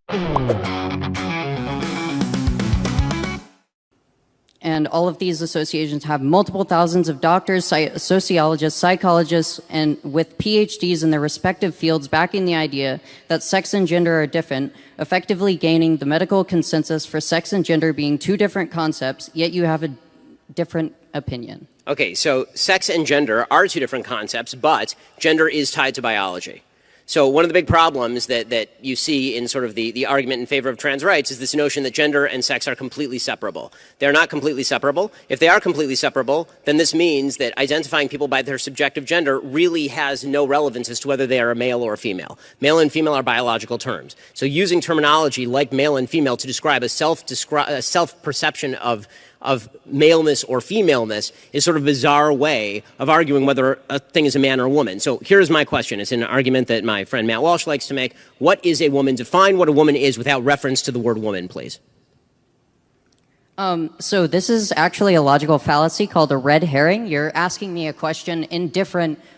And all of these associations have multiple thousands of doctors, sociologists, psychologists, and with PhDs in their respective fields backing the idea that sex and gender are different, effectively gaining the medical consensus for sex and gender being two different concepts, yet you have a different opinion. Okay, so sex and gender are two different concepts, but gender is tied to biology. So one of the big problems that you see in sort of the argument in favor of trans rights is this notion that gender and sex are completely separable. They're not completely separable. If they are completely separable, then this means that identifying people by their subjective gender really has no relevance as to whether they are a male or a female. Male and female are biological terms. So using terminology like male and female to describe a self-perception of maleness or femaleness is sort of a bizarre way of arguing whether a thing is a man or a woman. So here's my question. It's an argument that my friend Matt Walsh likes to make. What is a woman? Define what a woman is without reference to the word woman, please. So this is actually a logical fallacy called a red herring. You're asking me a question in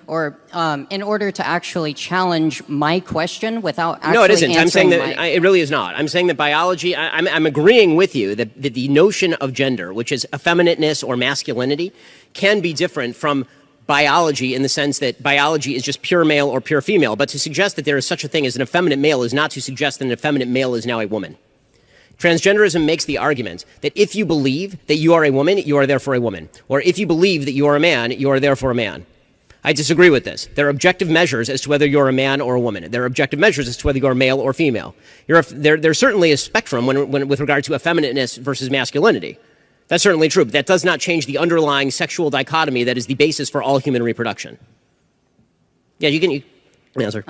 order to actually challenge my question without actually No, it isn't. I'm saying that it really is not. I'm saying that biology, I'm agreeing with you that the notion of gender, which is effeminateness or masculinity, can be different from biology in the sense that biology is just pure male or pure female. But to suggest that there is such a thing as an effeminate male is not to suggest that an effeminate male is now a woman. Transgenderism makes the argument that if you believe that you are a woman, you are therefore a woman. Or if you believe that you are a man, you are therefore a man. I disagree with this. There are objective measures as to whether you're a man or a woman. There are objective measures as to whether you're male or female. There's certainly a spectrum with regard to effeminateness versus masculinity. That's certainly true, but that does not change the underlying sexual dichotomy that is the basis for all human reproduction. Yeah, you can answer.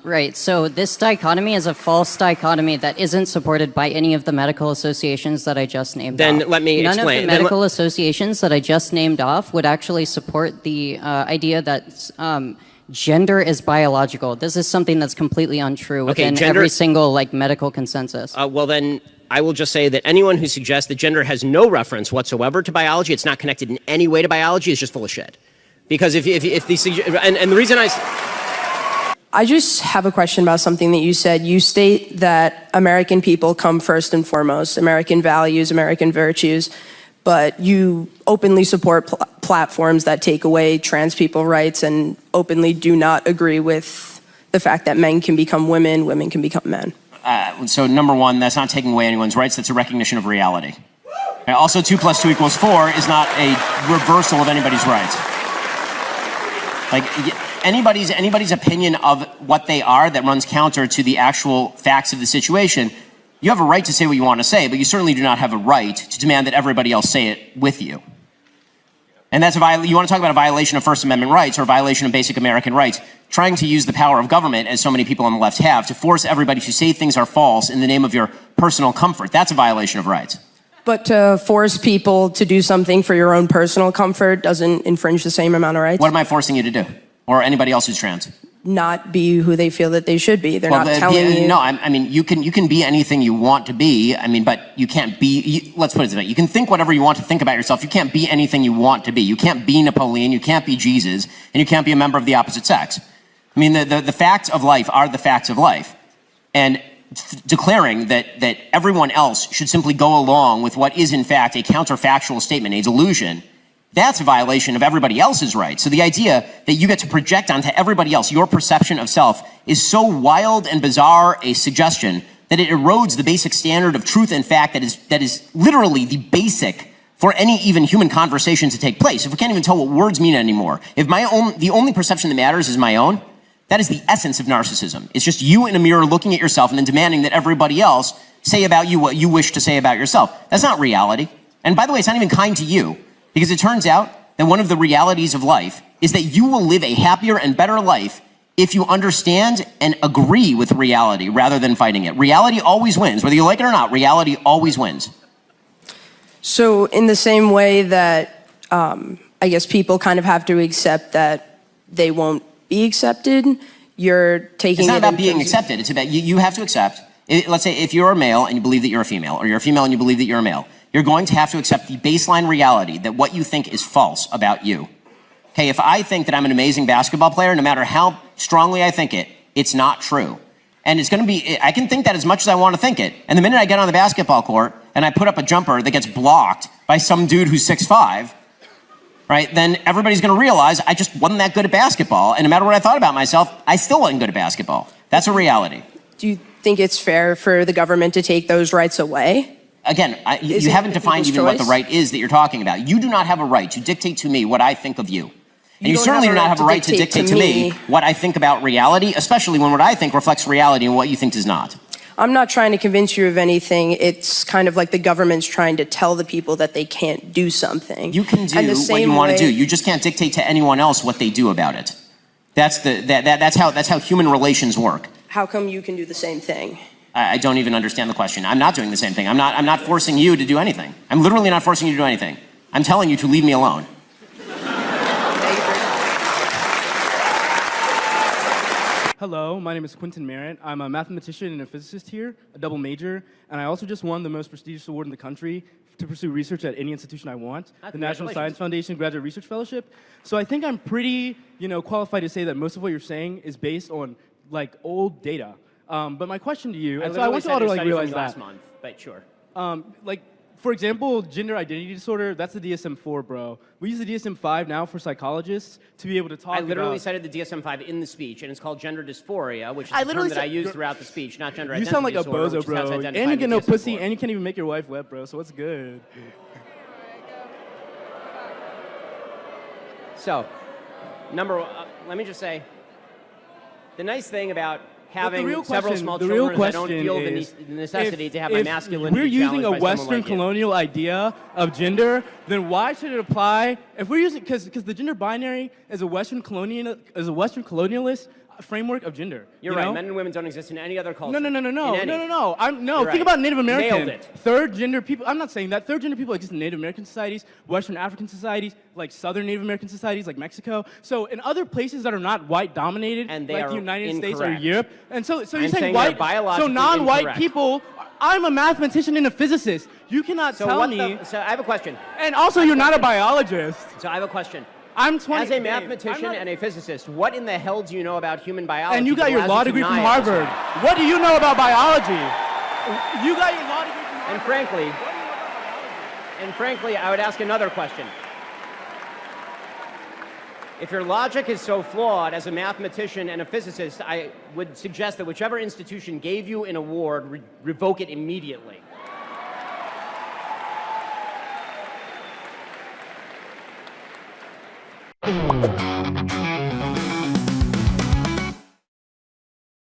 Right. So this dichotomy is a false dichotomy that isn't supported by any of the medical associations that I just named off. Then let me explain. None of the medical associations that I just named off would actually support the idea that gender is biological. This is something that's completely untrue within every single medical consensus. Well, then I will just say that anyone who suggests that gender has no reference whatsoever to biology, it's not connected in any way to biology, is just full of shit. Because if the reason I just have a question about something that you said. You state that American people come first and foremost, American values, American virtues, but you openly support platforms that take away trans people rights and openly do not agree with the fact that men can become women, women can become men. So number one, that's not taking away anyone's rights, that's a recognition of reality. And also 2 + 2 = 4 is not a reversal of anybody's rights. Anybody's opinion of what they are that runs counter to the actual facts of the situation, you have a right to say what you want to say, but you certainly do not have a right to demand that everybody else say it with you. And that's you want to talk about a violation of First Amendment rights or a violation of basic American rights, trying to use the power of government, as so many people on the left have, to force everybody to say things are false in the name of your personal comfort. That's a violation of rights. But to force people to do something for your own personal comfort doesn't infringe the same amount of rights? What am I forcing you to do? Or anybody else who's trans? Not be who they feel that they should be. They're not telling you. No, I mean, you can be anything you want to be. I mean, but you can't be, let's put it this way. You can think whatever you want to think about yourself. You can't be anything you want to be. You can't be Napoleon, you can't be Jesus, and you can't be a member of the opposite sex. I mean, the facts of life are the facts of life. And declaring that everyone else should simply go along with what is in fact a counterfactual statement, a delusion, that's a violation of everybody else's rights. So the idea that you get to project onto everybody else your perception of self is so wild and bizarre a suggestion that it erodes the basic standard of truth and fact that is literally the basic for any even human conversation to take place. If we can't even tell what words mean anymore, if the only perception that matters is my own, that is the essence of narcissism. It's just you in a mirror looking at yourself and then demanding that everybody else say about you what you wish to say about yourself. That's not reality. And by the way, it's not even kind to you, because it turns out that one of the realities of life is that you will live a happier and better life if you understand and agree with reality rather than fighting it. Reality always wins. Whether you like it or not, reality always wins. So in the same way that I guess people kind of have to accept that they won't be accepted, you're taking it. It's not about being accepted. It's about you have to accept. Let's say if you're a male and you believe that you're a female, or you're a female and you believe that you're a male, you're going to have to accept the baseline reality that what you think is false about you. Okay, if I think that I'm an amazing basketball player, no matter how strongly I think it, it's not true. And it's going to be, I can think that as much as I want to think it. And the minute I get on the basketball court and I put up a jumper that gets blocked by some dude who's 6'5", right, then everybody's going to realize I just wasn't that good at basketball. And no matter what I thought about myself, I still wasn't good at basketball. That's a reality. Do you think it's fair for the government to take those rights away? Again, you haven't defined even what the right is that you're talking about. You do not have a right to dictate to me what I think of you. And you certainly do not have a right to dictate to me what I think about reality, especially when what I think reflects reality and what you think does not. I'm not trying to convince you of anything. It's kind of like the government's trying to tell the people that they can't do something. You can do what you want to do. You just can't dictate to anyone else what they do about it. That's how human relations work. How come you can do the same thing? I don't even understand the question. I'm not doing the same thing. I'm not forcing you to do anything. I'm literally not forcing you to do anything. I'm telling you to leave me alone. Hello, my name is Quentin Merritt. I'm a mathematician and a physicist here, a double major, and I also just won the most prestigious award in the country to pursue research at any institution I want, the National Science Foundation Graduate Research Fellowship. So I think I'm pretty, qualified to say that most of what you're saying is based on like old data. But my question to you, and so I want you all to like realize that. last month, but sure. For example, gender identity disorder, that's the DSM-4, bro. We use the DSM-5 now for psychologists to be able to talk about... I literally cited the DSM-5 in the speech, and it's called gender dysphoria, which is a term that I use throughout the speech, not gender identity disorder. You sound like a bozo, bro. And you get no pussy, and you can't even make your wife wet, bro, so what's good? So, let me just say, the nice thing about having several small children is I don't feel the necessity to have my masculinity challenged by someone like you. If we're using a Western colonial idea of gender, then why should it apply? If we're using, because the gender binary is a Western colonialist framework of gender. You're right. Men and women don't exist in any other culture. No. Think about Native American. Nailed it. Third gender people. I'm not saying that. Third gender people exist in Native American societies, Western African societies, like Southern Native American societies, like Mexico. So in other places that are not white dominated, and like the United States or incorrect. Europe, and so you're saying white, so non-white people. I'm a mathematician and a physicist. You cannot tell me. So I have a question. And also, you're not a biologist. So I have a question. I'm 20. As a mathematician and a physicist, what in the hell do you know about human biology? And you got your law degree from Harvard. What do you know about biology? You got your law degree from Harvard. And frankly, I would ask another question. If your logic is so flawed as a mathematician and a physicist, I would suggest that whichever institution gave you an award, revoke it immediately.